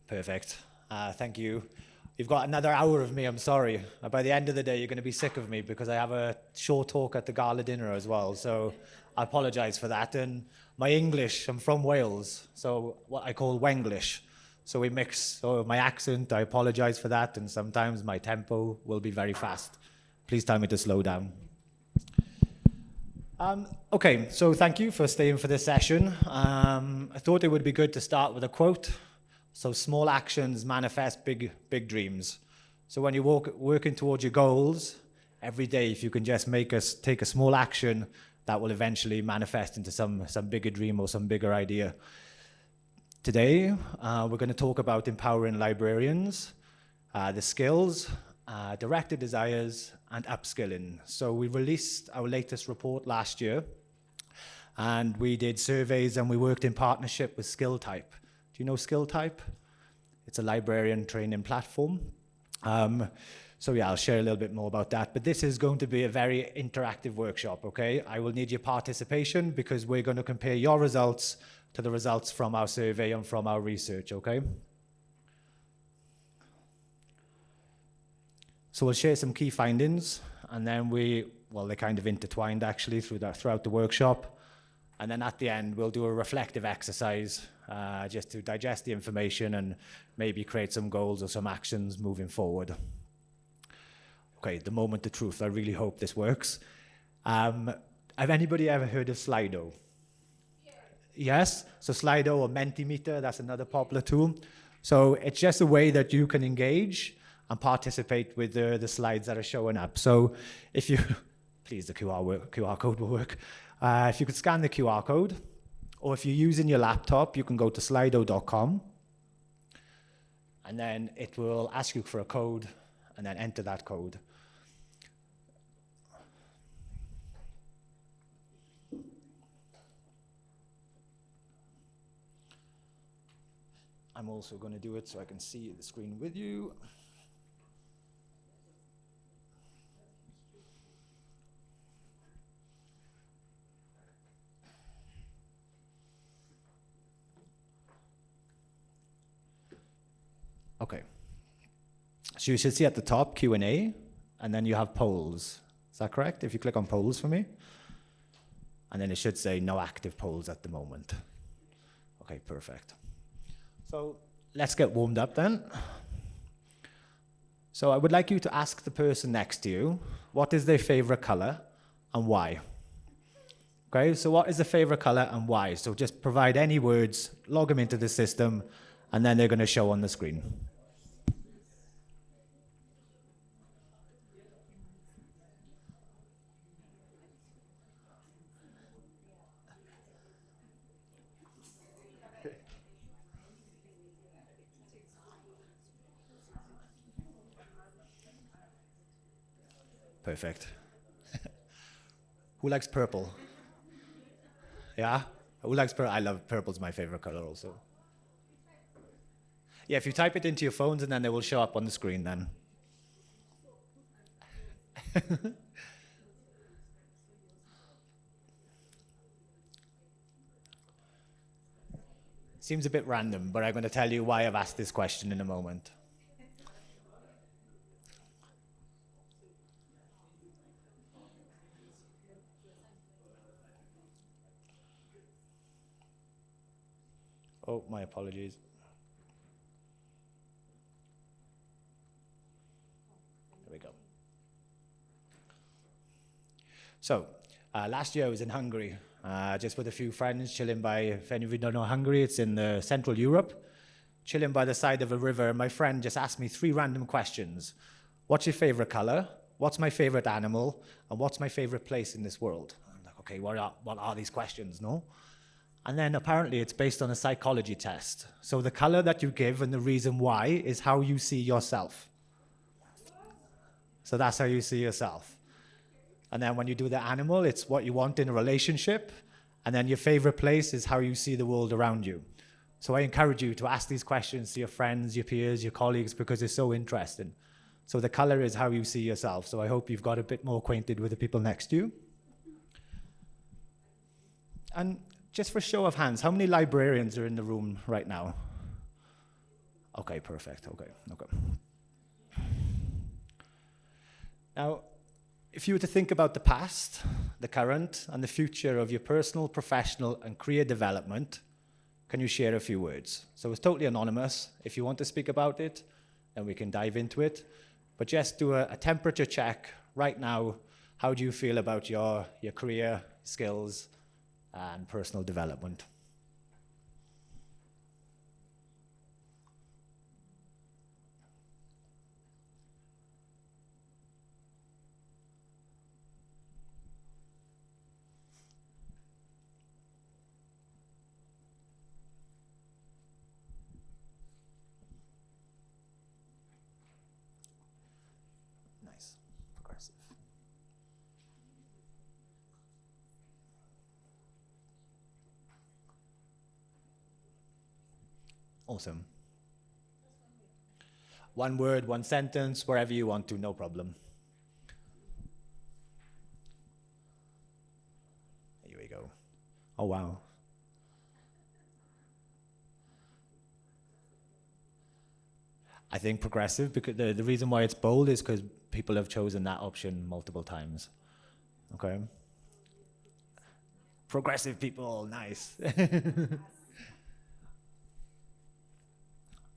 Perfect. Thank you. You've got another hour of me, I'm sorry. By the end of the day, you're going to be sick of me because I have a short talk at the gala dinner as well. So I apologize for that. And my English, I'm from Wales, so what I call Wenglish. So we mix. So my accent, I apologize for that. And sometimes my tempo will be very fast. Please tell me to slow down. Okay, so thank you for staying for this session. I thought it would be good to start with a quote. So small actions manifest big dreams. So when you're working towards your goals, every day, if you can just take a small action, that will eventually manifest into some bigger dream or some bigger idea. Today, we're going to talk about empowering librarians, the skills, directed desires, and upskilling. So we released our latest report last year, and we did surveys and we worked in partnership with SkillType. Do you know SkillType? It's a librarian training platform. So yeah, I'll share a little bit more about that. But this is going to be a very interactive workshop, okay? I will need your participation because we're going to compare your results to the results from our survey and from our research, okay? So we'll share some key findings, and then they're kind of intertwined actually throughout the workshop. And then at the end, we'll do a reflective exercise just to digest the information and maybe create some goals or some actions moving forward. Okay, the moment of truth. I really hope this works. Have anybody ever heard of Slido? Yes? So Slido or Mentimeter, that's another popular tool. So it's just a way that you can engage and participate with the slides that are showing up. So if you, please, the QR code will work. If you could scan the QR code, or if you're using your laptop, you can go to slido.com, and then it will ask you for a code, and then enter that code. I'm also going to do it so I can see the screen with you. Okay, so you should see at the top Q&A, and then you have polls. Is that correct? If you click on polls for me, and then it should say no active polls at the moment. Okay, perfect. So let's get warmed up then. So I would like you to ask the person next to you, what is their favorite color and why? Okay, so what is the favorite color and why? So just provide any words, log them into the system, and then they're going to show on the screen. Perfect. Who likes purple? Yeah? Who likes purple? I love purple's my favorite color also. Yeah, if you type it into your phones, and then they will show up on the screen then. Seems a bit random, but I'm going to tell you why I've asked this question in a moment. Oh, my apologies. There we go. So, last year I was in Hungary, just with a few friends, chilling by, if any of you don't know Hungary, it's in Central Europe, chilling by the side of a river. My friend just asked me 3 random questions. What's your favorite color? What's my favorite animal? And what's my favorite place in this world? I'm like, okay, what are these questions, no? And then apparently it's based on a psychology test. So the color that you give and the reason why is how you see yourself. So that's how you see yourself. And then when you do the animal, it's what you want in a relationship. And then your favorite place is how you see the world around you. So I encourage you to ask these questions to your friends, your peers, your colleagues, because it's so interesting. So the color is how you see yourself. So I hope you've got a bit more acquainted with the people next to you. And just for show of hands, how many librarians are in the room right now? Okay, perfect. Okay. Now, if you were to think about the past, the current, and the future of your personal, professional, and career development, can you share a few words? So it's totally anonymous. If you want to speak about it, then we can dive into it. But just do a temperature check right now. How do you feel about your career, skills, and personal development? Nice. Progressive. Awesome. One word, one sentence, wherever you want to, no problem. Here we go. Oh, wow. I think progressive, because the reason why it's bold is because people have chosen that option multiple times. Okay? Progressive people, nice.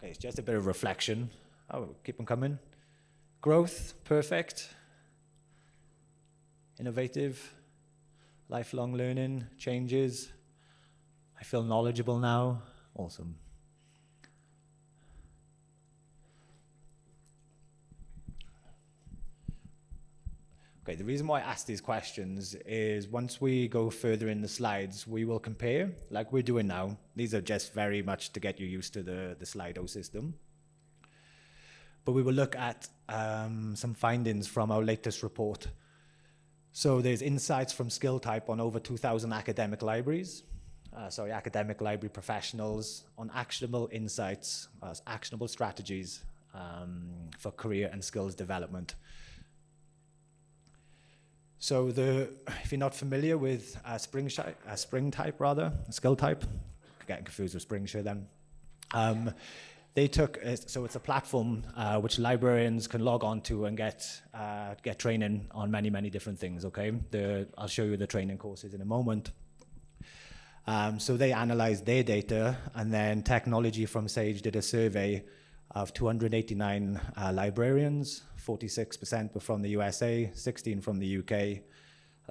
Okay, it's just a bit of reflection. Oh, keep them coming. Growth, perfect. Innovative, lifelong learning, changes. I feel knowledgeable now. Awesome. Okay, the reason why I ask these questions is once we go further in the slides, we will compare, like we're doing now. These are just very much to get you used to the Slido system. But we will look at some findings from our latest report. So there's insights from skill type on over 2,000 academic libraries, academic library professionals on actionable insights, actionable strategies for career and skills development. So if you're not familiar with skill type, getting confused with Springshare then. They took, so it's a platform which librarians can log on to and get training on many, many different things, okay? I'll show you the training courses in a moment. So they analyzed their data, and then technology from Sage did a survey of 289 librarians. 46% were from the USA, 16 from the UK,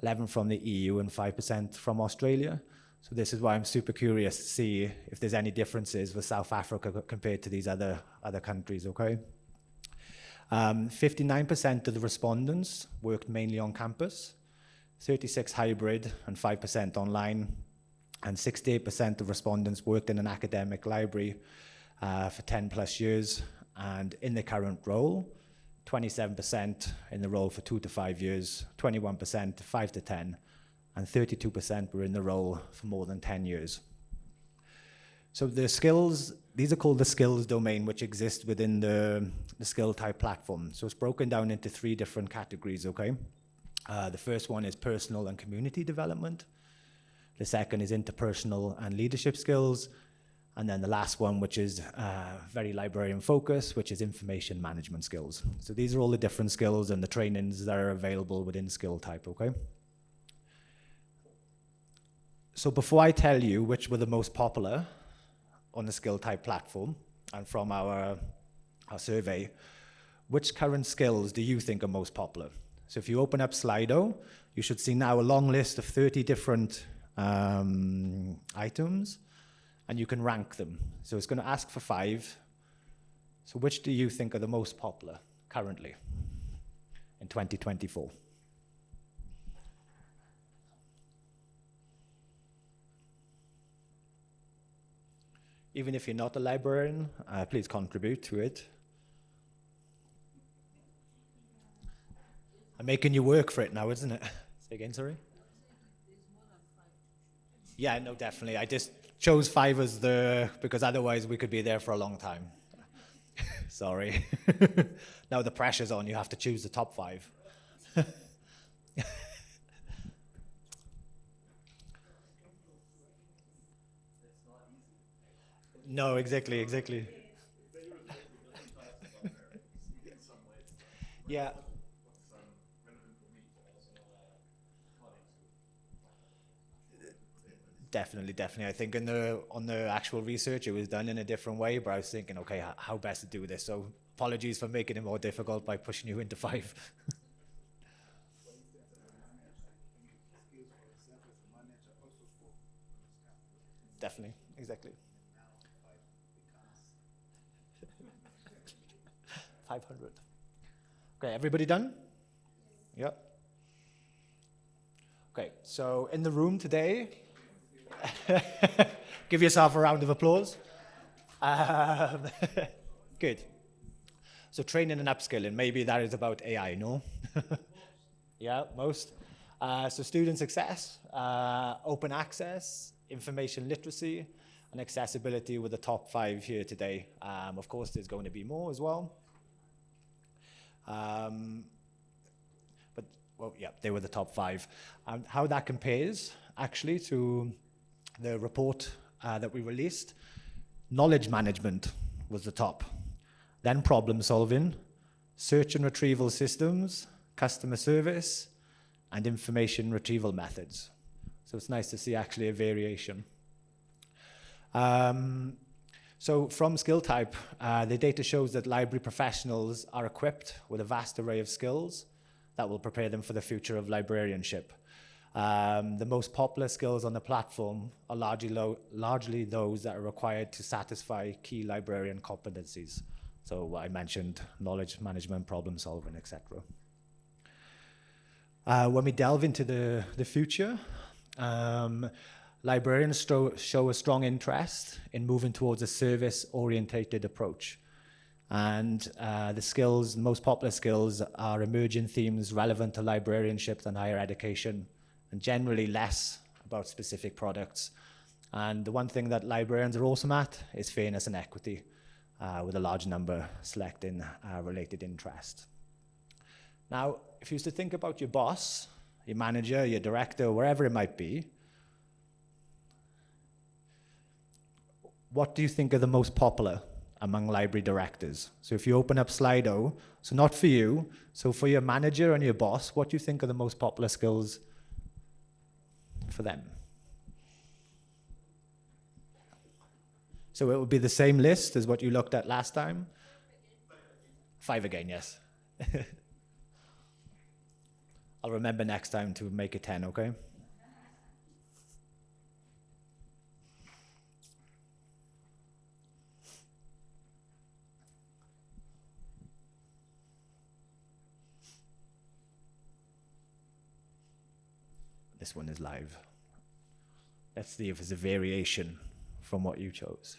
11 from the EU, and 5% from Australia. So this is why I'm super curious to see if there's any differences with South Africa compared to these other countries, okay? 59% of the respondents worked mainly on campus, 36% hybrid, and 5% online, and 68% of respondents worked in an academic library for 10 plus years, and in their current role, 27% in the role for 2 to 5 years, 21% 5 to 10, and 32% were in the role for more than 10 years. So the skills, these are called the skills domain, which exist within the skill type platform. So it's broken down into 3 different categories, okay? The first one is personal and community development. The second is interpersonal and leadership skills. And then the last one, which is very librarian focused, which is information management skills. So these are all the different skills and the trainings that are available within skill type, okay? So before I tell you which were the most popular on the skill type platform and from our survey, which current skills do you think are most popular? So if you open up Slido, you should see now a long list of 30 different items, and you can rank them. So it's going to ask for 5. So which do you think are the most popular currently in 2024? Even if you're not a librarian, please contribute to it. I'm making you work for it now, isn't it? Say again, sorry? Yeah, no, definitely. I just chose 5 as because otherwise we could be there for a long time. Sorry. Now the pressure's on, you have to choose the top 5. No, exactly. Yeah. Definitely, definitely. I think on the actual research, it was done in a different way, but I was thinking, okay, how best to do this? So apologies for making it more difficult by pushing you into five. Definitely, exactly. 500. Okay, everybody done? Yep. Okay, so in the room today, give yourself a round of applause. Um, good. So training and upskilling, maybe that is about AI, no? Yeah, most. So student success, open access, information literacy, and accessibility were the top 5 here today. Of course, there's going to be more as well. But, well, yeah, they were the top 5. How that compares, actually, to the report that we released, knowledge management was the top. Then problem solving, search and retrieval systems, customer service, and information retrieval methods. So it's nice to see actually a variation. So from skill type, the data shows that library professionals are equipped with a vast array of skills that will prepare them for the future of librarianship. The most popular skills on the platform are largely those that are required to satisfy key librarian competencies. So I mentioned knowledge management, problem solving, etc. When we delve into the future, librarians show a strong interest in moving towards a service-orientated approach. And the most popular skills are emerging themes relevant to librarianship and higher education, and generally less about specific products. And the one thing that librarians are awesome at is fairness and equity, with a large number selecting related interest. Now, if you used to think about your boss, your manager, your director, wherever it might be, what do you think are the most popular among library directors? So if you open up Slido, so not for you, so for your manager and your boss, what do you think are the most popular skills for them? So it would be the same list as what you looked at last time? 5 again, yes. I'll remember next time to make it 10, okay? This one is live. Let's see if it's a variation from what you chose.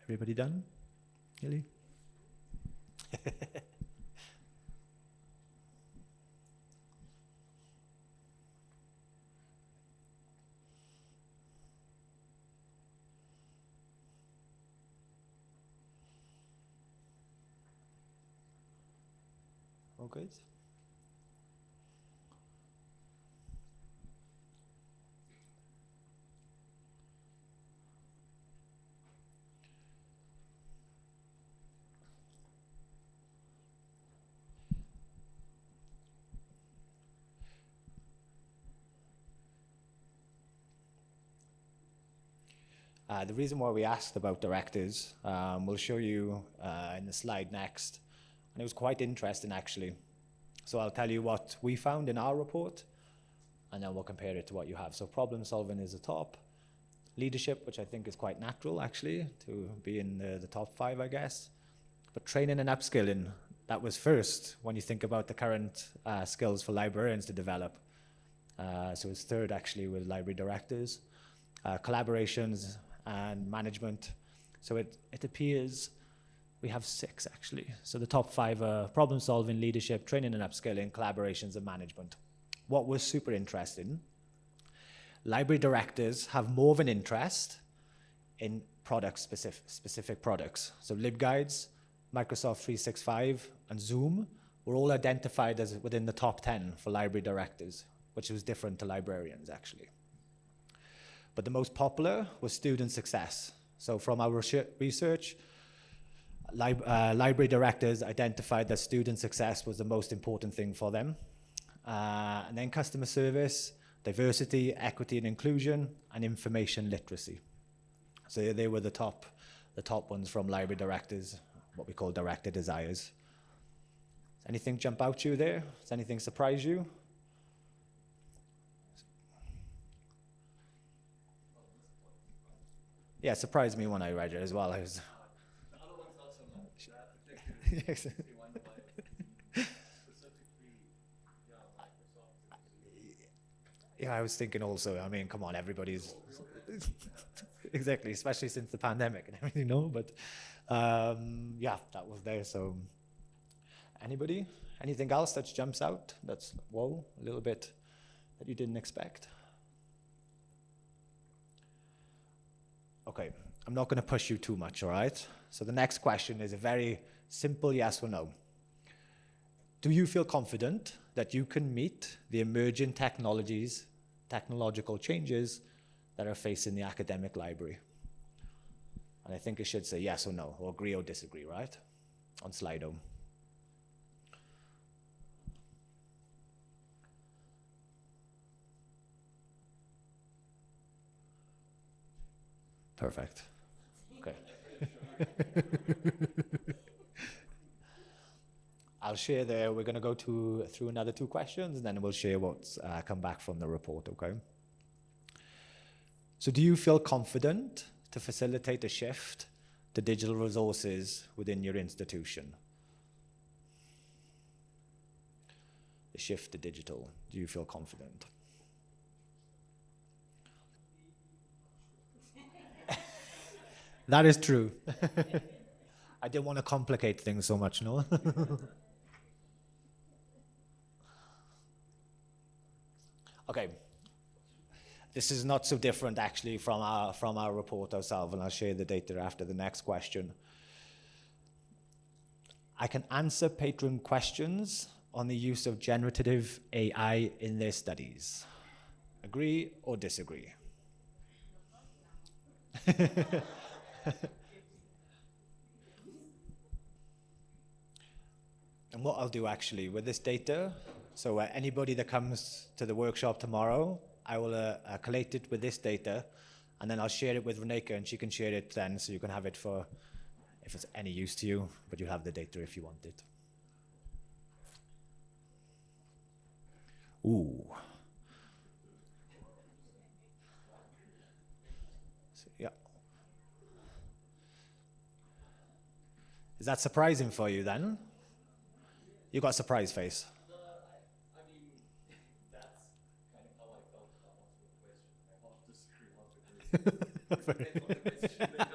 Everybody done? Really? All good? The reason why we asked about directors, we'll show you in the slide next. And it was quite interesting, actually. So I'll tell you what we found in our report, and then we'll compare it to what you have. So problem solving is the top. Leadership, which I think is quite natural, actually, to be in the top 5, I guess. But training and upskilling, that was first when you think about the current skills for librarians to develop. So it's third, actually, with library directors. collaborations, and management. So it appears we have 6 actually. So the top 5 are problem solving, leadership, training and upskilling, collaborations, and management. What was super interesting, library directors have more of an interest in specific products. So LibGuides, Microsoft 365, and Zoom were all identified as within the top 10 for library directors, which was different to librarians actually. But the most popular was student success. So from our research, library directors identified that student success was the most important thing for them. And then customer service, diversity, equity and inclusion, and information literacy. So they were the top ones from library directors, what we call director desires. Anything jump out to you there? Does anything surprise you? Yeah, it surprised me when I read it as well. I was The other one's not so much. Particularly Yes. the one by specifically, yeah, Microsoft. Yeah, I was thinking also, I mean, come on, everybody's exactly, especially since the pandemic and everything, no? But yeah, that was there. So anybody? Anything else that jumps out? That's, whoa, a little bit that you didn't expect? Okay, I'm not going to push you too much, all right? So the next question is a very simple yes or no. Do you feel confident that you can meet the emerging technological changes that are facing the academic library? And I think it should say yes or no, or agree or disagree, right? On Slido. Perfect. Okay. I'll share there. We're going to go through another 2 questions, and then we'll share what's come back from the report, okay? So do you feel confident to facilitate a shift to digital resources within your institution? The shift to digital, do you feel confident? That is true. I didn't want to complicate things so much, no? Okay. This is not so different actually from our report ourselves, and I'll share the data after the next question. I can answer patron questions on the use of generative AI in their studies. Agree or disagree? And what I'll do actually with this data, so anybody that comes to the workshop tomorrow, I will collate it with this data, and then I'll share it with Reneka, and she can share it then, so you can have it for, if it's any use to you, but you have the data if you want it. Ooh. So, yeah. Is that surprising for you then? You got a surprise face. No, I mean, that's kind of how I felt about answering the question. I half disagree, half agree. Depends on the question they come to.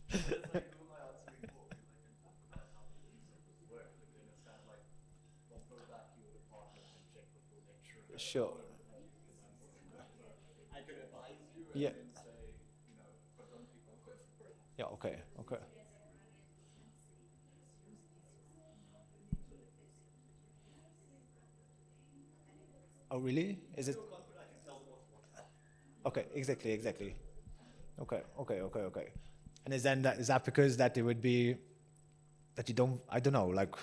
That's like, who am I answering for? Because I can talk about how the use of this work, but then it's kind of like, well, go back to your department and check with your lecturer. Sure. I can advise you and Yeah. then say, you know, but don't be going for it. Yeah, okay, okay. Oh, really? Is it? Okay, exactly. Okay. And is that because that it would be that you don't, I don't know, like,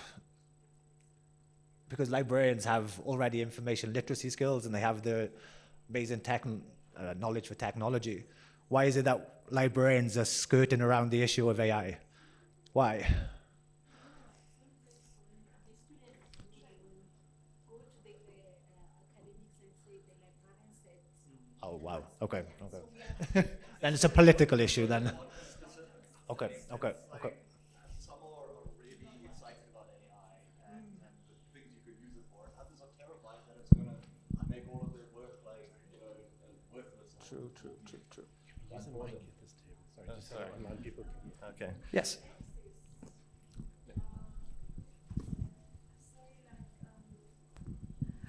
because librarians have already information literacy skills and they have the amazing knowledge for technology. Why is it that librarians are skirting around the issue of AI? Why? Oh, wow. Okay. Then it's a political issue then. Okay. Some are really excited about AI and the things you could use it for, and others are terrified that it's going to make all of their work like, you know, worthless. True. There's a mic at this table. Sorry, just so sorry. online people can. Okay. Yes.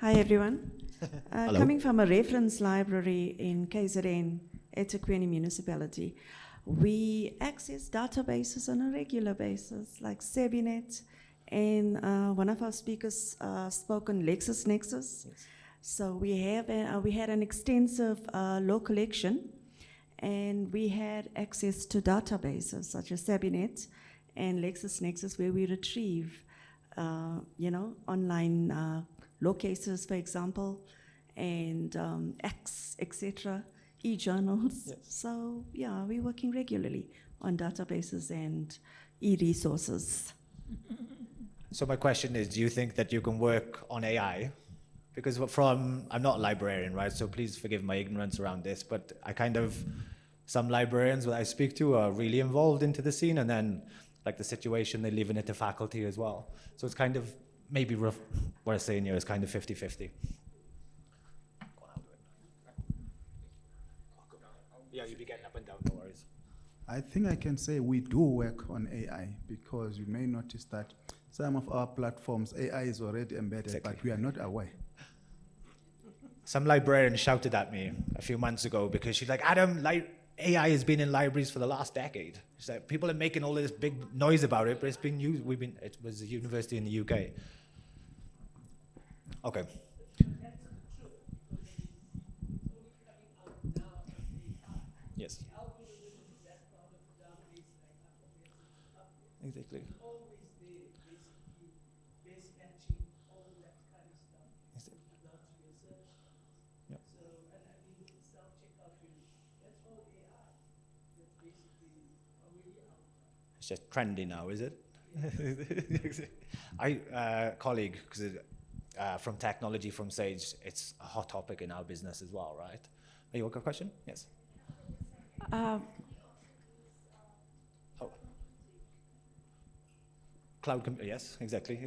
Hi, everyone. Hello. Coming from a reference library in KZN, eThekwini municipality, we access databases on a regular basis, like SebiNet, and one of our speakers spoke on LexisNexis. Yes. So we had an extensive law collection, and we had access to databases such as SebiNet and LexisNexis, where we retrieve, online law cases, for example, and acts, etc., e-journals. Yes. So yeah, we're working regularly on databases and e-resources. So my question is, do you think that you can work on AI? Because I'm not a librarian, right? So please forgive my ignorance around this, but some librarians that I speak to are really involved into the scene, and then like the situation, they live in it to faculty as well. So it's kind of, maybe what I'm saying here is kind of 50-50. Yeah, you'll be getting up and down, no worries. I think I can say we do work on AI, because you may notice that some of our platforms, AI is already embedded, Exactly. but we are not aware. Some librarian shouted at me a few months ago because she's like, Adam, AI has been in libraries for the last decade. She's like, people are making all this big noise about it, but it's been used. It was a university in the UK. Okay. Yes. Exactly. Yep. It's just trendy now, is it? Colleague, from technology, from Sage, it's a hot topic in our business as well, right? Are you got a question? Yes. Oh. Yes, exactly.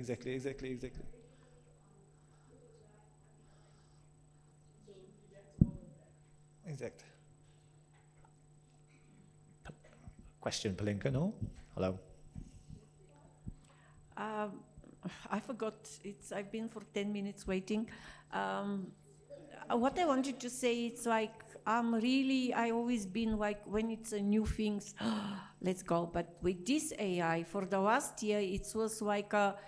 Exact. Question, Palinka, no? Hello. I forgot. I've been for 10 minutes waiting. What I wanted to say, it's like, I always been like, when it's a new things, let's go. But with this AI, for the last year, it was like AI,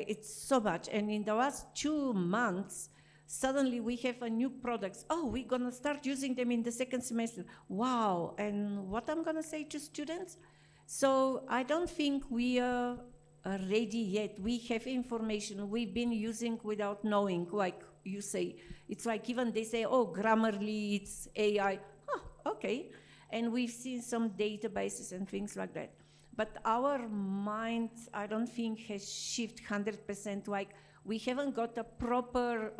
it's so much. And in the last 2 months, suddenly we have a new products. Oh, we're gonna start using them in the second semester. Wow, and what I'm gonna say to students? So I don't think we are ready yet. We have information we've been using without knowing, like you say. It's like even they say, oh, Grammarly, it's AI. Oh, okay. And we've seen some databases and things like that. But our mind, I don't think, has shifted 100%. Like, we haven't got a proper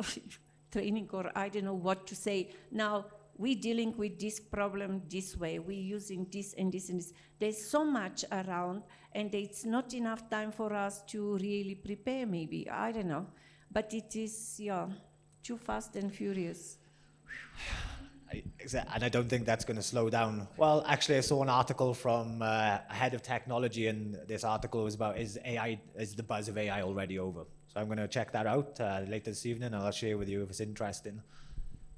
training, or I don't know what to say. Now, we're dealing with this problem this way. We're using this and this and this. There's so much around, and it's not enough time for us to really prepare, maybe. I don't know. But it is, too fast and furious. And I don't think that's going to slow down. Well, actually, I saw an article from a head of technology, and this article was about, is the buzz of AI already over? So I'm going to check that out later this evening, and I'll share with you if it's interesting.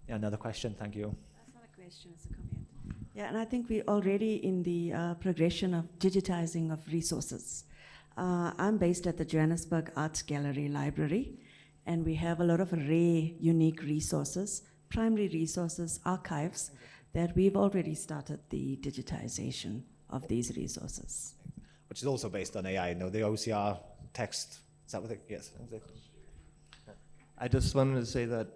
Yeah, another question, thank you. That's not a question, it's a comment. Yeah, and I think we're already in the progression of digitizing of resources. I'm based at the Johannesburg Art Gallery Library, and we have a lot of rare, unique resources, primary resources, archives, that we've already started the digitization of these resources. Which is also based on AI, no? The OCR text, is that what it, yes, exactly. I just wanted to say that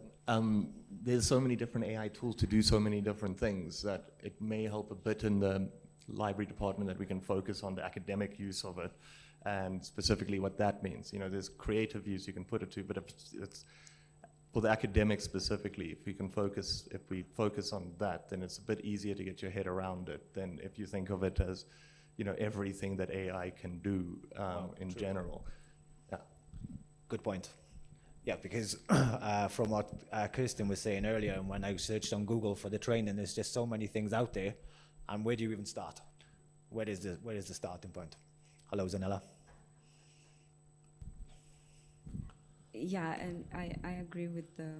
there's so many different AI tools to do so many different things that it may help a bit in the library department that we can focus on the academic use of it and specifically what that means. You know, there's creative use you can put it to, but if it's for the academics specifically, if we focus on that, then it's a bit easier to get your head around it than if you think of it as, you know, everything that AI can do in general. Yeah. Good point. Yeah, because from what Kirsten was saying earlier, and when I searched on Google for the training, there's just so many things out there. And where do you even start? Where is the starting point? Hello, Zanella. Yeah, and I agree with the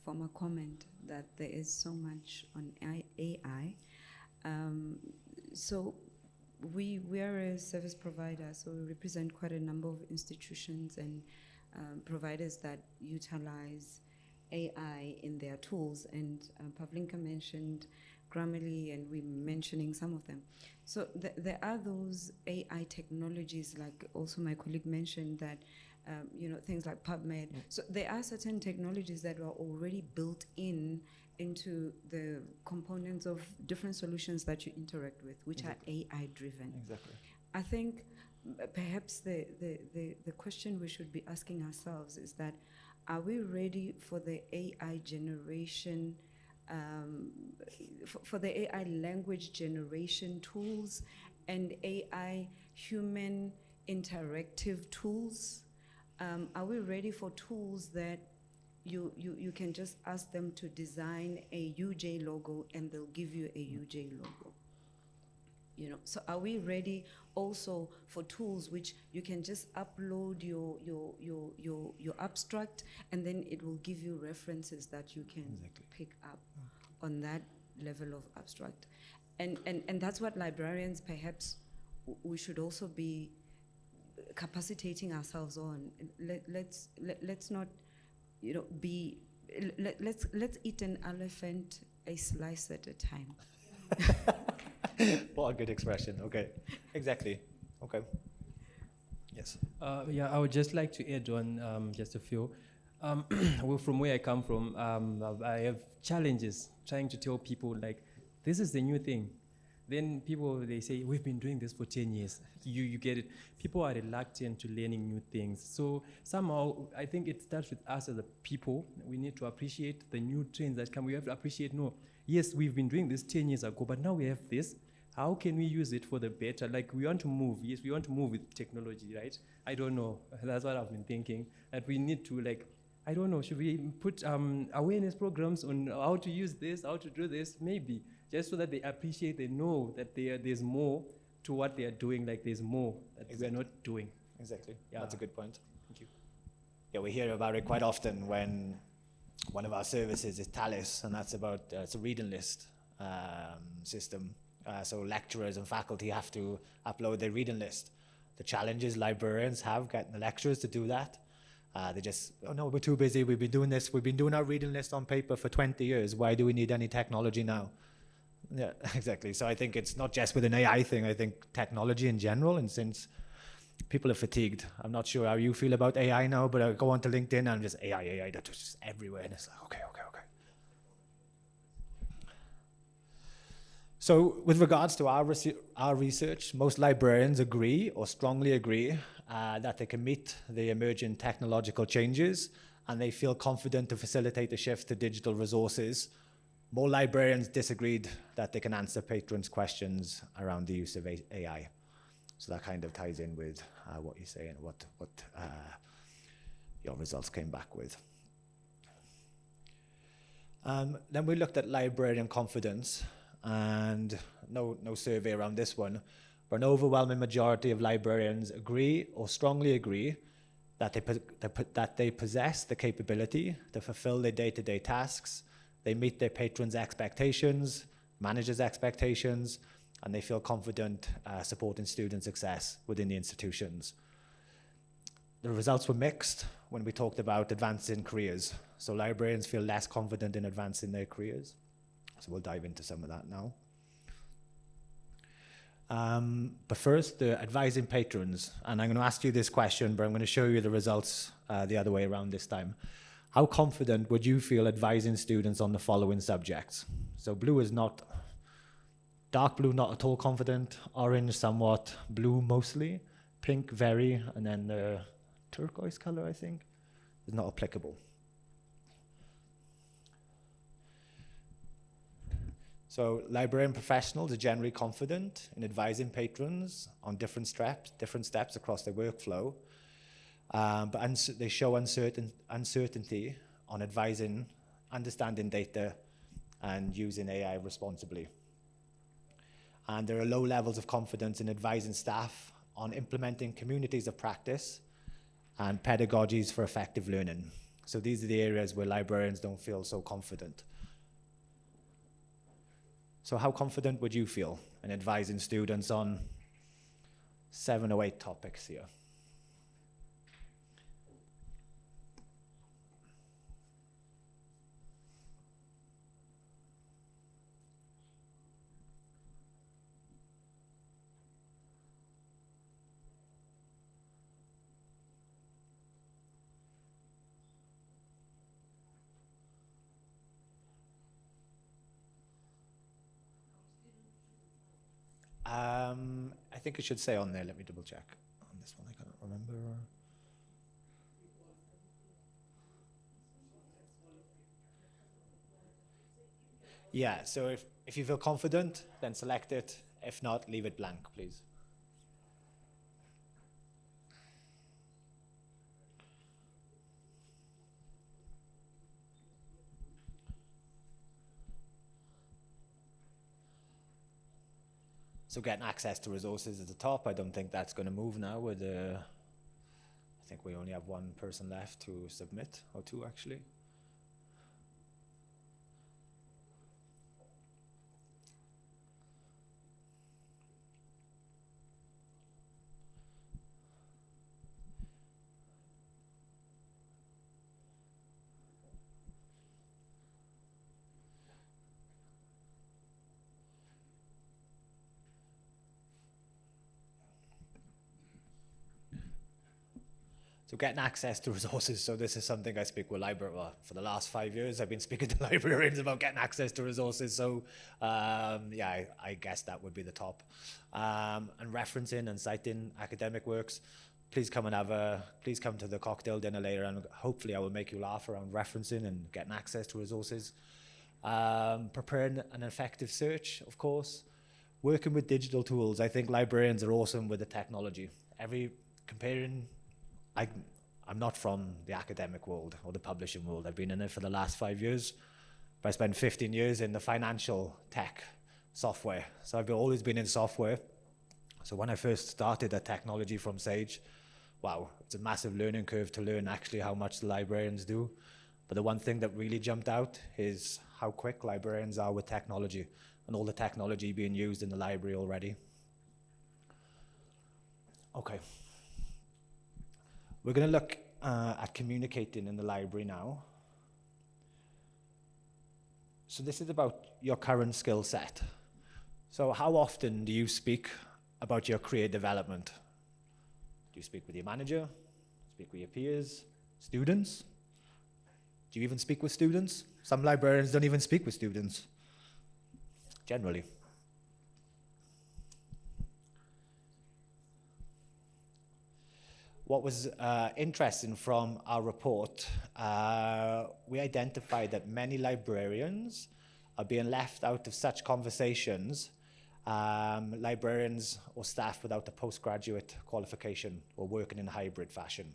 former comment that there is so much on AI. So we are a service provider, so we represent quite a number of institutions and providers that utilize AI in their tools. And Pavlinka mentioned Grammarly, and we're mentioning some of them. So there are those AI technologies, like also my colleague mentioned that, things like PubMed. So there are certain technologies that are already built into the components of different solutions that you interact with, which are AI driven. Exactly. I think perhaps the question we should be asking ourselves is that, are we ready for the AI generation, for the AI language generation tools and AI human interactive tools? Are we ready for tools that you can just ask them to design a UJ logo and they'll give you a UJ logo? So are we ready also for tools which you can just upload your abstract and then it will give you references that you can pick up on that level of abstract? And that's what librarians perhaps we should also be capacitating ourselves on. Let's not, let's eat an elephant a slice at a time. What a good expression. Okay, exactly. Okay. Yes. Yeah, I would just like to add on just a few. Well, from where I come from, I have challenges trying to tell people, like, this is the new thing. Then people, they say, we've been doing this for 10 years. You get it. People are reluctant to learning new things. So somehow, I think it starts with us as a people. We need to appreciate the new trends that come. We have to appreciate, no, yes, we've been doing this 10 years ago, but now we have this. How can we use it for the better? Like, we want to move. Yes, we want to move with technology, right? I don't know. That's what I've been thinking. That we need to, like, I don't know, should we put awareness programs on how to use this, how to do this? Maybe. Just so that they appreciate, they know that there's more to what they are doing, like there's more that we're not doing. Exactly. Yeah. That's a good point. Thank you. Yeah, we hear about it quite often when one of our services is Talis, and that's about, it's a reading list system. So lecturers and faculty have to upload their reading list. The challenges librarians have getting the lecturers to do that. They just, oh no, we're too busy, we've been doing this, we've been doing our reading list on paper for 20 years, why do we need any technology now? Yeah, exactly. So I think it's not just with an AI thing, I think technology in general, and since people are fatigued, I'm not sure how you feel about AI now, but I go onto LinkedIn and I'm just AI, that's just everywhere, and it's like, okay. So with regards to our research, most librarians agree or strongly agree that they can meet the emerging technological changes and they feel confident to facilitate the shift to digital resources. More librarians disagreed that they can answer patrons' questions around the use of AI. So that kind of ties in with what you say and what your results came back with. Then we looked at librarian confidence, and no survey around this one, but an overwhelming majority of librarians agree or strongly agree that they possess the capability to fulfill their day-to-day tasks. They meet their patrons' expectations, managers' expectations, and they feel confident supporting student success within the institutions. The results were mixed when we talked about advancing careers. So librarians feel less confident in advancing their careers. So we'll dive into some of that now. But first, the advising patrons. And I'm going to ask you this question, but I'm going to show you the results the other way around this time. How confident would you feel advising students on the following subjects? So blue is not, dark blue not at all confident, orange somewhat, blue mostly, pink very, and then the turquoise color, I think, is not applicable. So librarian professionals are generally confident in advising patrons on different steps across their workflow. but they show uncertainty on advising, understanding data, and using AI responsibly. And there are low levels of confidence in advising staff on implementing communities of practice and pedagogies for effective learning. So these are the areas where librarians don't feel so confident. So how confident would you feel in advising students on 7 or 8 topics here? I think it should say on there, let me double check. On this one, I can't remember. Yeah, so if you feel confident, then select it. If not, leave it blank, please. So getting access to resources at the top, I don't think that's going to move now with I think we only have 1 person left to submit, or 2 actually. So getting access to resources. So this is something I speak with well, for the last 5 years, I've been speaking to librarians about getting access to resources. So yeah, I guess that would be the top. And referencing and citing academic works. Please come to the cocktail dinner later, and hopefully I will make you laugh around referencing and getting access to resources. Preparing an effective search, of course. Working with digital tools. I think librarians are awesome with the technology. I'm not from the academic world or the publishing world. I've been in it for the last 5 years, but I spent 15 years in the financial tech software. So I've always been in software. So when I first started at technology from Sage, wow, it's a massive learning curve to learn actually how much the librarians do. But the one thing that really jumped out is how quick librarians are with technology and all the technology being used in the library already. Okay. We're going to look at communicating in the library now. So this is about your current skill set. So how often do you speak about your career development? Do you speak with your manager? Speak with your peers? Students? Do you even speak with students? Some librarians don't even speak with students, generally. What was interesting from our report, we identified that many librarians are being left out of such conversations, librarians or staff without a postgraduate qualification or working in hybrid fashion.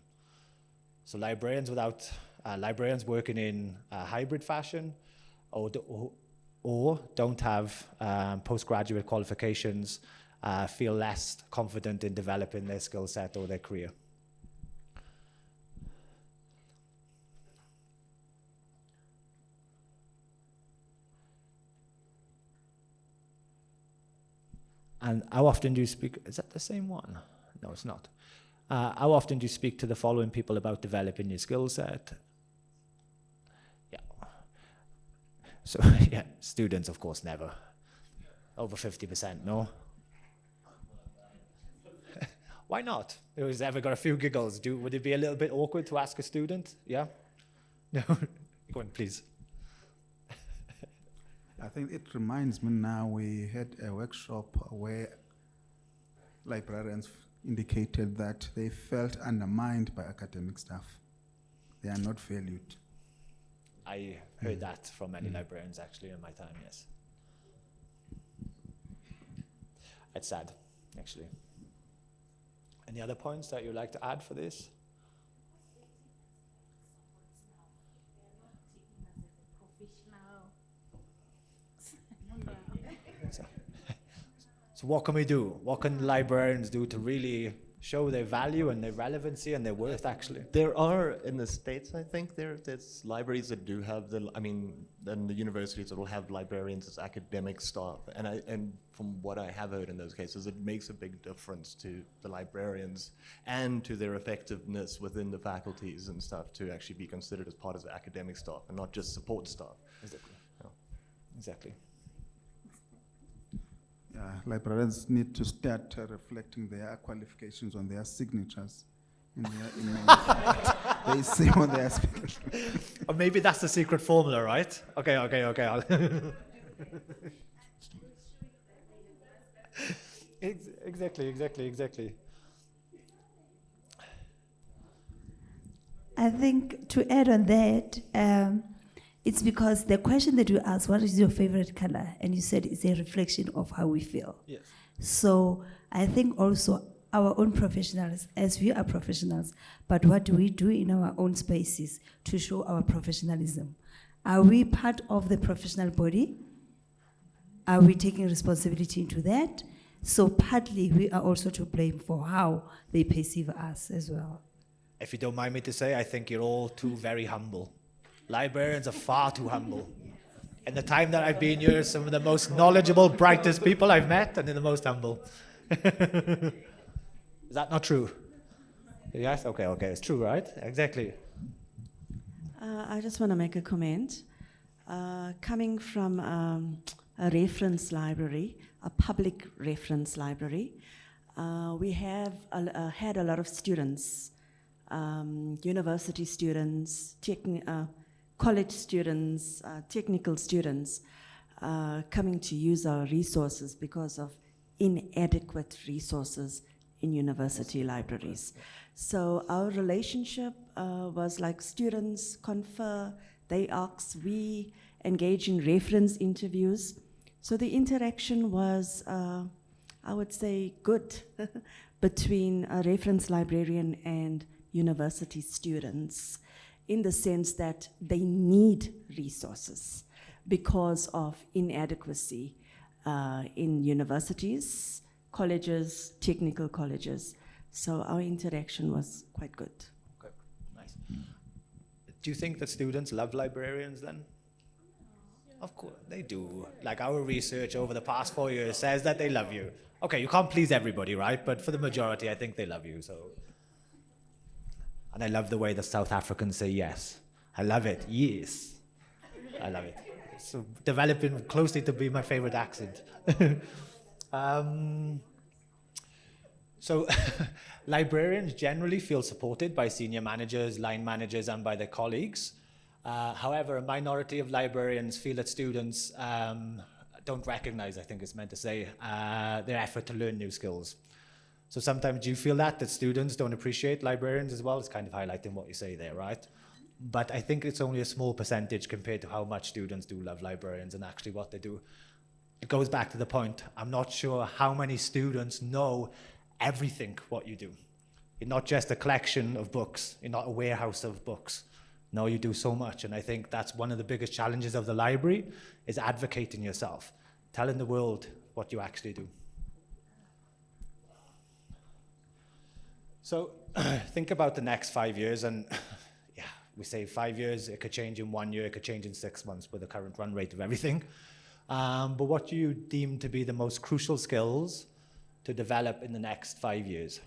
So librarians working in a hybrid fashion or don't have postgraduate qualifications feel less confident in developing their skill set or their career. And how often do you speak? Is that the same one? No, it's not. How often do you speak to the following people about developing your skill set? Yeah. So, yeah, students, of course, never. Over 50%, no? Why not? Who's ever got a few giggles? Would it be a little bit awkward to ask a student? Yeah? No? Go on, please. I think it reminds me now, we had a workshop where librarians indicated that they felt undermined by academic staff. They are not valued. I heard that from many librarians actually in my time, yes. It's sad, actually. Any other points that you'd like to add for this? So what can we do? What can librarians do to really show their value and their relevancy and their worth, actually? There are, in the States, I think, there's libraries that do have and the universities that will have librarians as academic staff. And from what I have heard in those cases, it makes a big difference to the librarians and to their effectiveness within the faculties and stuff to actually be considered as part of the academic staff and not just support staff. Exactly. Yeah. Exactly. Librarians need to start reflecting their qualifications on their signatures in their emails. They say on their Or maybe that's the secret formula, right? Okay. Exactly. I think to add on that, it's because the question that you asked, what is your favorite color? And you said it's a reflection of how we feel. Yes. So I think also our own professionals, as we are professionals, but what do we do in our own spaces to show our professionalism? Are we part of the professional body? Are we taking responsibility into that? So partly we are also to blame for how they perceive us as well. If you don't mind me to say, I think you're all too very humble. Librarians are far too humble. In the time that I've been here, some of the most knowledgeable, brightest people I've met, and they're the most humble. Is that not true? Yes? Okay, it's true, right? Exactly. I just want to make a comment. Coming from a reference library, a public reference library, we have had a lot of students, university students, college students, technical students, coming to use our resources because of inadequate resources in university libraries. So our relationship was like students confer, they ask, we engage in reference interviews. So the interaction was, I would say, good between a reference librarian and university students, in the sense that they need resources because of inadequacy in universities, colleges, technical colleges. So our interaction was quite good. Okay, nice. Do you think that students love librarians then? Of course, they do. Like our research over the past 4 years says that they love you. Okay, you can't please everybody, right? But for the majority, I think they love you, so. And I love the way the South Africans say yes. I love it, yes. I love it. So developing closely to be my favorite accent. So librarians generally feel supported by senior managers, line managers, and by their colleagues. However, a minority of librarians feel that students don't recognize, I think it's meant to say, their effort to learn new skills. So sometimes do you feel that students don't appreciate librarians as well? It's kind of highlighting what you say there, right? But I think it's only a small percentage compared to how much students do love librarians and actually what they do. It goes back to the point, I'm not sure how many students know everything what you do. You're not just a collection of books. You're not a warehouse of books. No, you do so much. And I think that's one of the biggest challenges of the library is advocating yourself, telling the world what you actually do. So think about the next 5 years, and yeah, we say 5 years, it could change in 1 year, it could change in 6 months with the current run rate of everything. But what do you deem to be the most crucial skills to develop in the next 5 years?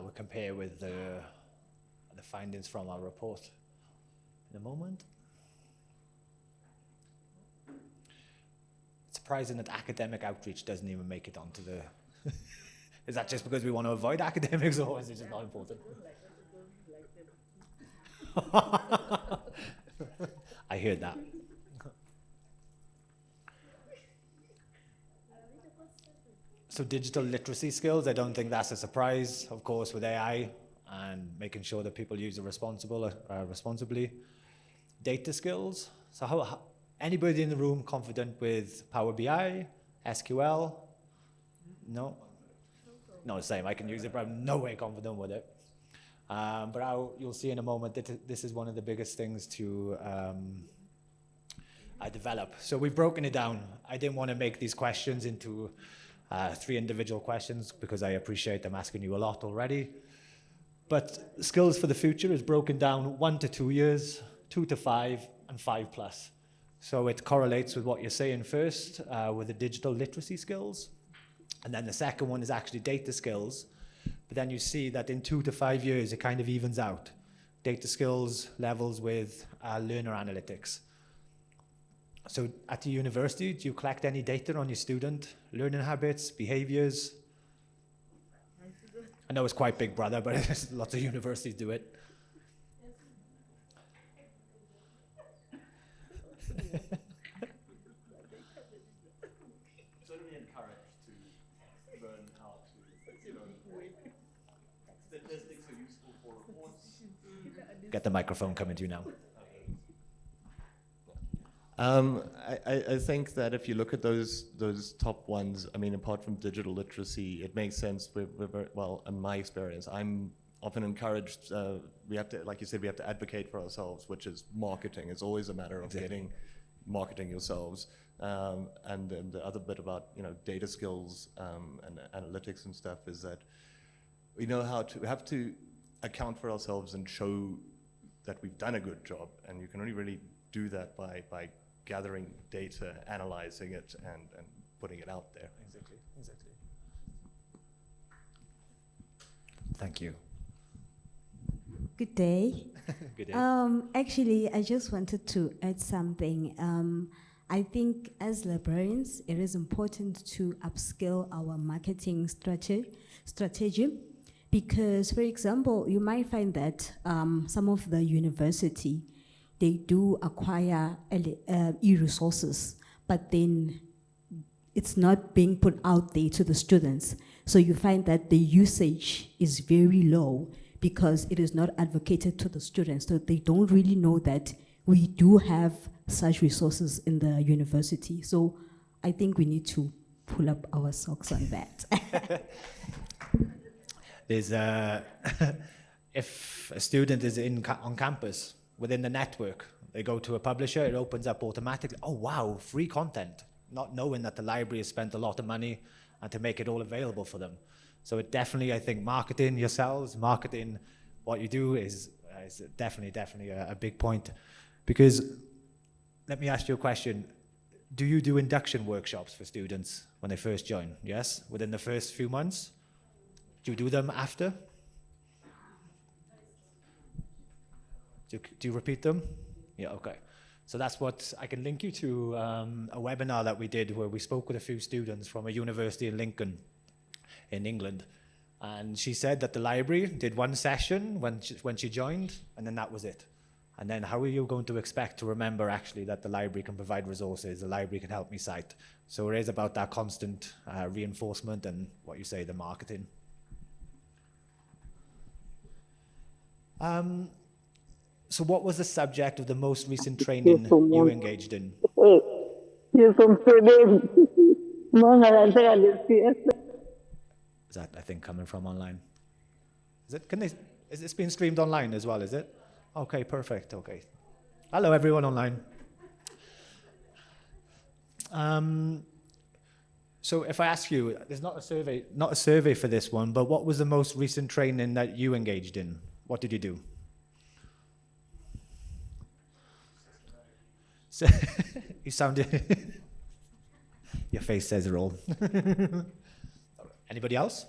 We'll compare with the findings from our report in a moment. It's a surprising that academic outreach doesn't even make it onto the... Is that just because we want to avoid academics, or is it just not important? I heard that. So digital literacy skills, I don't think that's a surprise, of course, with AI and making sure that people use it responsibly. Data skills, so how anybody in the room confident with Power BI, SQL? No? No, same, I can use it, but I'm no way confident with it. But you'll see in a moment that this is one of the biggest things to develop. So we've broken it down. I didn't want to make these questions into 3 individual questions because I appreciate them asking you a lot already. But skills for the future is broken down 1 to 2 years, 2 to 5, and 5+. So it correlates with what you're saying first with the digital literacy skills. And then the second one is actually data skills. But then you see that in 2 to 5 years, it kind of evens out. Data skills levels with learner analytics. So at the university, do you collect any data on your student, learning habits, behaviors? I know it's quite big brother, but lots of universities do it. Certainly encouraged to learn how to, statistics are useful for reports. Get the microphone coming to you now. I think that if you look at those top ones, I mean, apart from digital literacy, it makes sense. We're very, well, in my experience, I'm often encouraged. We have to, like you said, we have to advocate for ourselves, which is marketing. It's always a matter of getting marketing yourselves. And then the other bit about data skills and analytics and stuff is that we have to account for ourselves and show that we've done a good job, and you can only really do that by gathering data, analyzing it, and putting it out there. Exactly. Thank you. Good day. Good day. Actually, I just wanted to add something. I think as librarians, it is important to upskill our marketing strategy because, for example, you might find that some of the university, they do acquire e-resources, but then it's not being put out there to the students. So you find that the usage is very low because it is not advocated to the students. So they don't really know that we do have such resources in the university. So I think we need to pull up our socks on that. There's if a student is on campus, within the network, they go to a publisher, it opens up automatically. Oh wow, free content, not knowing that the library has spent a lot of money and to make it all available for them. So it definitely, I think, marketing yourselves, marketing what you do is definitely a big point. Because let me ask you a question. Do you do induction workshops for students when they first join? Yes, within the first few months? Do you do them after? Do you repeat them? Yeah, okay. So that's what I can link you to a webinar that we did where we spoke with a few students from a university in Lincoln in England. And she said that the library did one session when she joined, and then that was it. And then how are you going to expect to remember actually that the library can provide resources, the library can help me cite? So it is about that constant reinforcement and what you say, the marketing. So what was the subject of the most recent training you engaged in? Is that, I think, coming from online? Is it? Is this being streamed online as well, is it? Okay, perfect, okay. Hello everyone online. So if I ask you, there's not a survey for this one, but what was the most recent training that you engaged in? What did you do? So you sounded, your face says it all. Anybody else?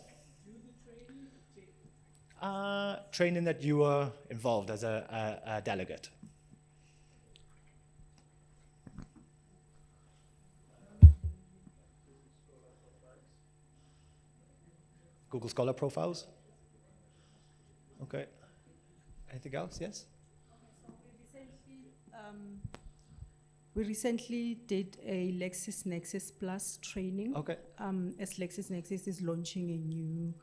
Training that you were involved as a delegate. Google Scholar profiles? Okay. Anything else? Yes? We recently did a LexisNexis Plus training. Okay. As LexisNexis is launching a new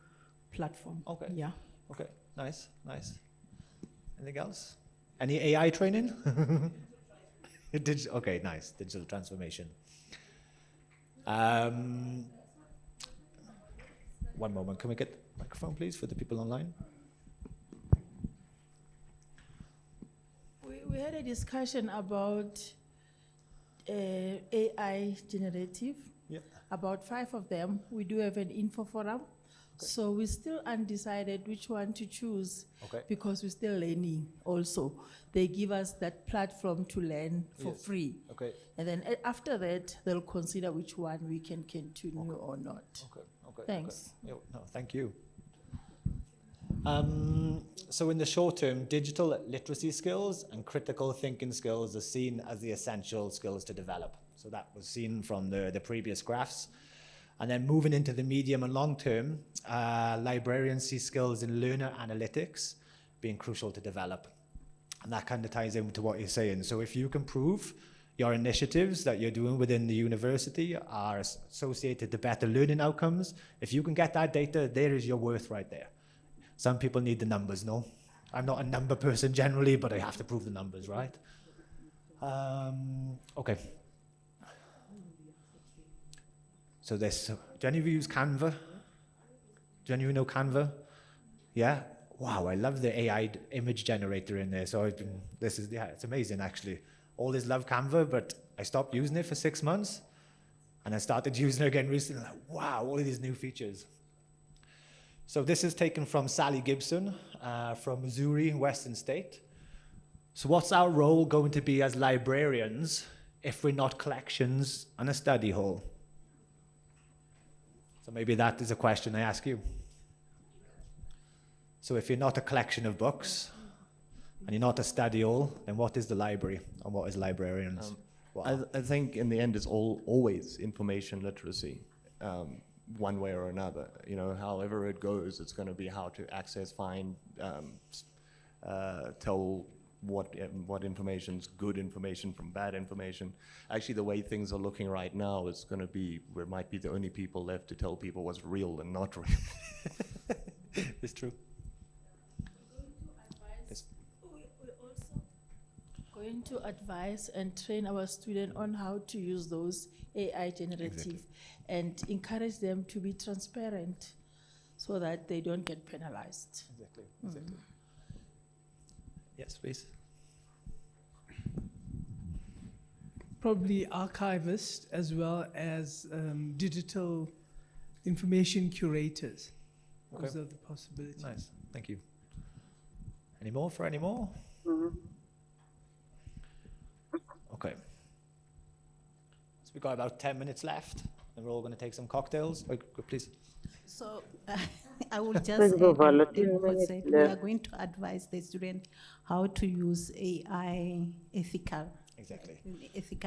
platform. Okay. Yeah. Okay. Nice. Nice. Anything else? Any AI training? Okay, nice. Digital transformation. One moment. Can we get the microphone, please, for the people online? We had a discussion about AI generative. Yeah. About 5 of them. We do have an info forum. So we're still undecided which one to choose Okay. because we're still learning also. They give us that platform to learn for Yes. free. Okay. And then after that, they'll consider which one we can continue or not. Okay. Okay. Thanks. Okay. No, thank you. So in the short term, digital literacy skills and critical thinking skills are seen as the essential skills to develop. So that was seen from the previous graphs. And then moving into the medium and long term, librarians see skills in learner analytics being crucial to develop. And that kind of ties into what you're saying. So if you can prove your initiatives that you're doing within the university are associated to better learning outcomes, if you can get that data, there is your worth right there. Some people need the numbers, no? I'm not a number person generally, but I have to prove the numbers, right? Okay. So this, do any of you use Canva? Do any of you know Canva? Yeah? Wow, I love the AI image generator in there. So it's amazing actually. Always love Canva, but I stopped using it for 6 months and I started using it again recently. Like, wow, all of these new features. So this is taken from Sally Gibson from Missouri, Western State. So what's our role going to be as librarians if we're not collections and a study hall? So maybe that is a question I ask you. So if you're not a collection of books and you're not a study hall, then what is the library and what is librarians? I think in the end it's always information literacy, one way or another. You know, however it goes, it's going to be how to access, find, tell what information's good information from bad information. Actually, the way things are looking right now, it's going to be, we might be the only people left to tell people what's real and not real. It's true. We're also going to advise and train our students on how to use those AI generative and encourage them to be transparent so that they don't get penalized. Exactly. Yes, please. Probably archivists as well as digital information curators. Okay. Those are the possibilities. Nice, thank you. Any more? Okay. So we got about 10 minutes left and we're all going to take some cocktails. Please. So I will just add what Ingo said. We are going to advise the student how to use AI ethical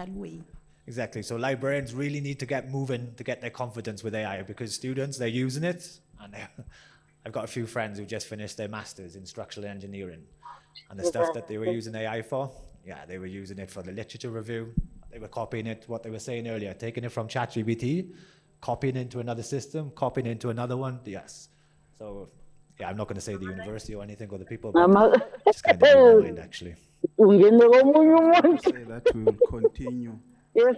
way. Exactly. So librarians really need to get moving to get their confidence with AI because students, they're using it. And I've got a few friends who just finished their masters in structural engineering. And the stuff that they were using AI for, they were using it for the literature review. They were copying it, what they were saying earlier, taking it from ChatGPT, copying into another system, copying into another one. Yes. So, I'm not going to say the university or anything or the people, but just kind of in my mind, actually. Say that we will continue. Through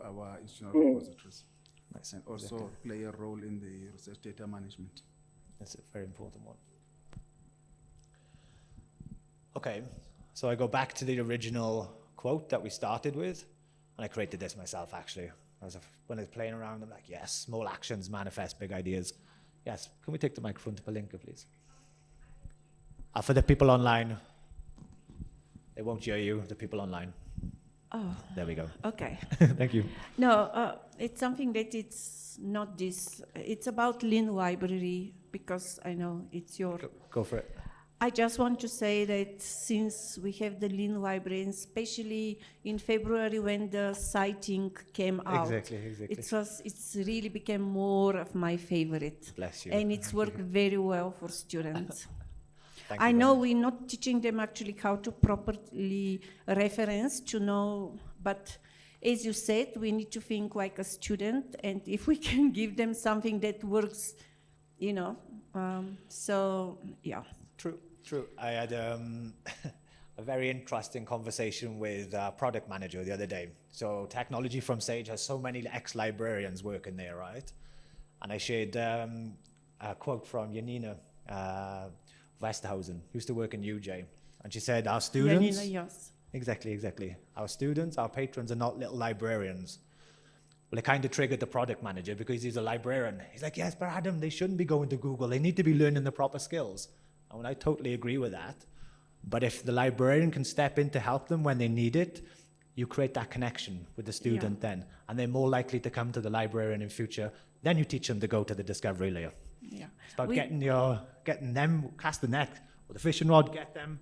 our institutional repositories. Nice. And also play a role in the research data management. That's a very important one. Okay, so I go back to the original quote that we started with, and I created this myself, actually. When I was playing around, I'm like, yes, small actions manifest big ideas. Yes, can we take the microphone to Palinka, please? For the people online, they won't hear you, the people online. Oh. There we go. Okay. Thank you. No, it's something that it's not this. It's about Lean Library because I know it's your. Go for it. I just want to say that since we have the Lean Library, especially in February when the sighting came out, Exactly. it's really became more of my favorite. Bless you. And it's worked very well for students. Thank I you know very we're not teaching them actually how to properly reference to know, but as you said, we need to think like a student, and if we can give them something that works, you know, so yeah. True. I had a very interesting conversation with a product manager the other day. So technology from Sage has so many ex-librarians working there, right? And I shared a quote from Janina Westerhausen, who used to work in UJ. And she said, our students... Janina, yes. Exactly. Our students, our patrons are not little librarians. Well, it kind of triggered the product manager because he's a librarian. He's like, yes, but Adam, they shouldn't be going to Google. They need to be learning the proper skills. And I totally agree with that. But if the librarian can step in to help them when they need it, you create that connection with the student then. And they're more likely to come to the librarian in future. Then you teach them to go to the discovery layer. Yeah. It's about getting them, cast the net or the fishing rod, get them,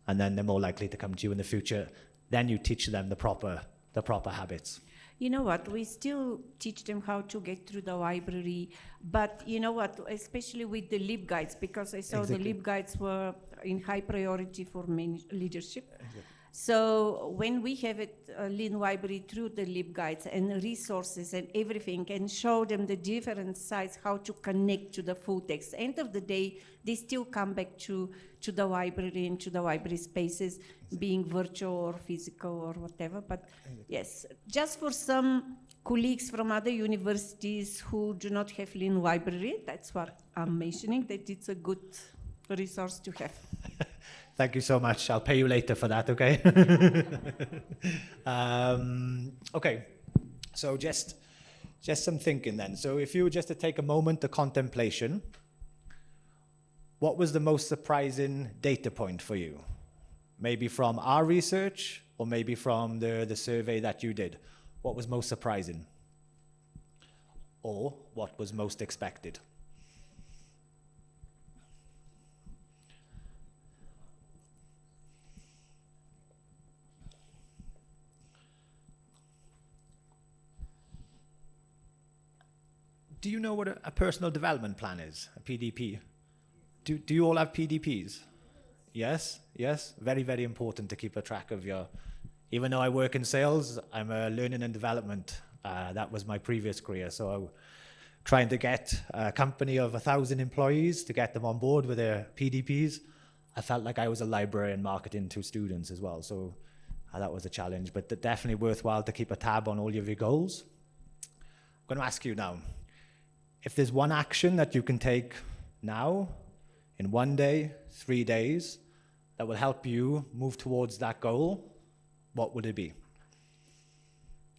and then they're more likely to come to you in the future. Then you teach them the proper habits. You know what, we still teach them how to get through the library, but you know what, especially with the LIB guides, because I saw the LIB guides were in high priority for leadership. Exactly. So when we have it, Lean Library through the LIB guides and resources and everything, and show them the different sites, how to connect to the full text. End of the day, they still come back to the library and to the library spaces, being virtual or physical or whatever. But yes, just for some colleagues from other universities who do not have Lean Library, that's what I'm mentioning, that it's a good resource to have. Thank you so much. I'll pay you later for that, okay? Okay, so just some thinking then. So if you were just to take a moment of contemplation, what was the most surprising data point for you? Maybe from our research or maybe from the survey that you did. What was most surprising? Or what was most expected? Do you know what a personal development plan is, a PDP? Do you all have PDPs? Yes. Very, very important to keep a track of your... Even though I work in sales, I'm a learning and development. That was my previous career. So I'm trying to get a company of 1,000 employees to get them on board with their PDPs. I felt like I was a librarian marketing to students as well. So that was a challenge, but definitely worthwhile to keep a tab on all of your goals. I'm going to ask you now, if there's one action that you can take now, in 1 day, 3 days, that will help you move towards that goal, what would it be?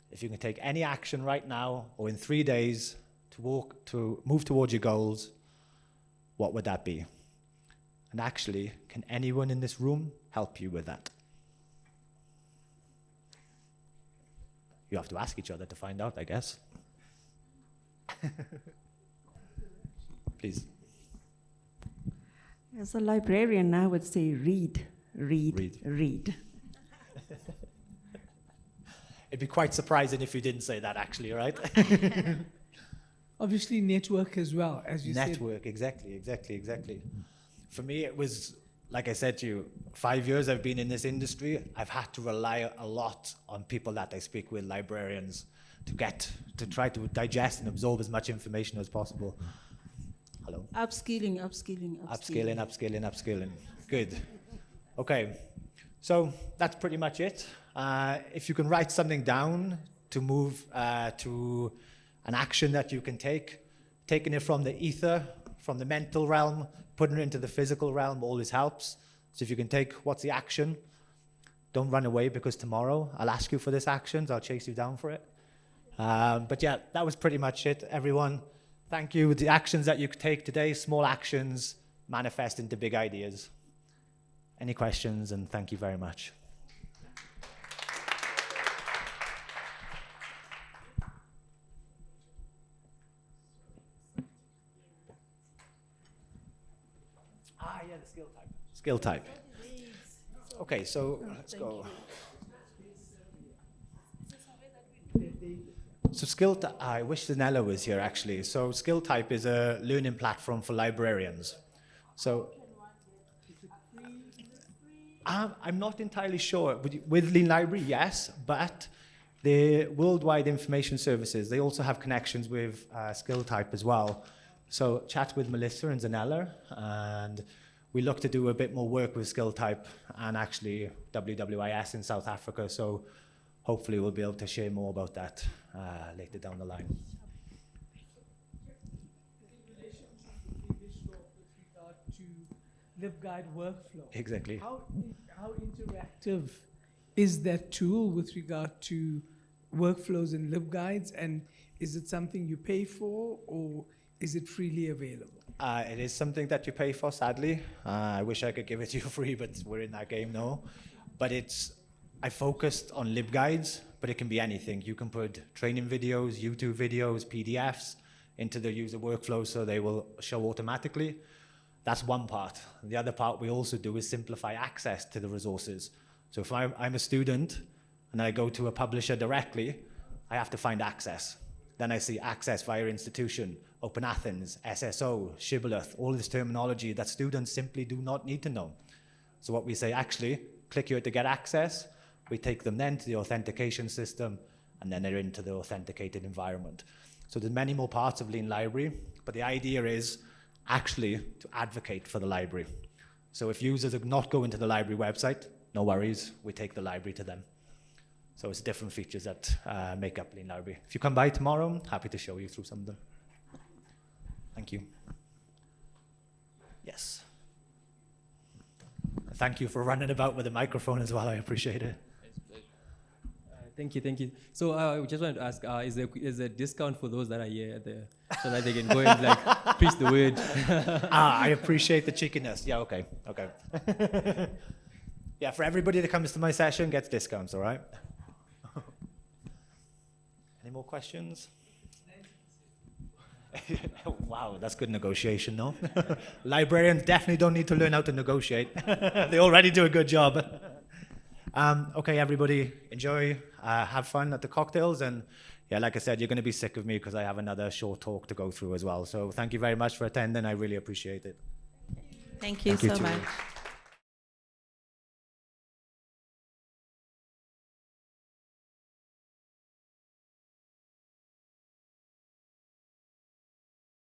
If you can take any action right now or in 3 days to move towards your goals, what would that be? And actually, can anyone in this room help you with that? You have to ask each other to find out, I guess. Please. As a librarian, I would say read. It'd be quite surprising if you didn't say that, actually, right? Obviously, network as well, as you said. Network, exactly. For me, it was, like I said to you, 5 years I've been in this industry. I've had to rely a lot on people that I speak with, librarians, to try to digest and absorb as much information as possible. Hello? Upskilling. Upskilling. Good. Okay, so that's pretty much it. If you can write something down to move to an action that you can take, taking it from the ether, from the mental realm, putting it into the physical realm always helps. So if you can take what's the action, don't run away, because tomorrow I'll ask you for this action, so I'll chase you down for it. But yeah, that was pretty much it, everyone. Thank you. The actions that you could take today, small actions, manifest into big ideas. Any questions? And thank you very much. Yeah, the Skill type. Okay, so let's go. So I wish Zanella was here actually. So skill type is a learning platform for librarians. So I'm not entirely sure. With Lean Library, yes, but the Worldwide Information Services, they also have connections with skill type as well. So chat with Melissa and Zanella, and we look to do a bit more work with skill type and actually WWIS in South Africa. So hopefully we'll be able to share more about that later down the line. LibGuide workflow. Exactly. How interactive is that tool with regard to workflows and LibGuides, and is it something you pay for, or is it freely available? It is something that you pay for, sadly. I wish I could give it to you free, but we're in that game now. But I focused on LibGuides, but it can be anything. You can put training videos, YouTube videos, PDFs into the user workflow so they will show automatically. That's one part. The other part we also do is simplify access to the resources. So if I'm a student and I go to a publisher directly, I have to find access. Then I see access via institution, Open Athens, SSO, Shibboleth, all this terminology that students simply do not need to know. So what we say, actually, click here to get access. We take them then to the authentication system, and then they're into the authenticated environment. So there's many more parts of Lean Library, but the idea is actually to advocate for the library. So if users are not going to the library website, no worries, we take the library to them. So it's different features that make up Lean Library. If you come by tomorrow, I'm happy to show you through some of them. Thank you. Yes. Thank you for running about with the microphone as well, I appreciate it. Thank you. So I just wanted to ask, is there a discount for those that are here so that they can go and like preach the word? I appreciate the cheekiness. Yeah, okay. Yeah, for everybody that comes to my session gets discounts, all right? Any more questions? Wow, that's good negotiation, no? Librarians definitely don't need to learn how to negotiate. They already do a good job. Okay, everybody, enjoy, have fun at the cocktails, and yeah, like I said, you're going to be sick of me because I have another short talk to go through as well. So thank you very much for attending. I really appreciate it. Thank you so too. much.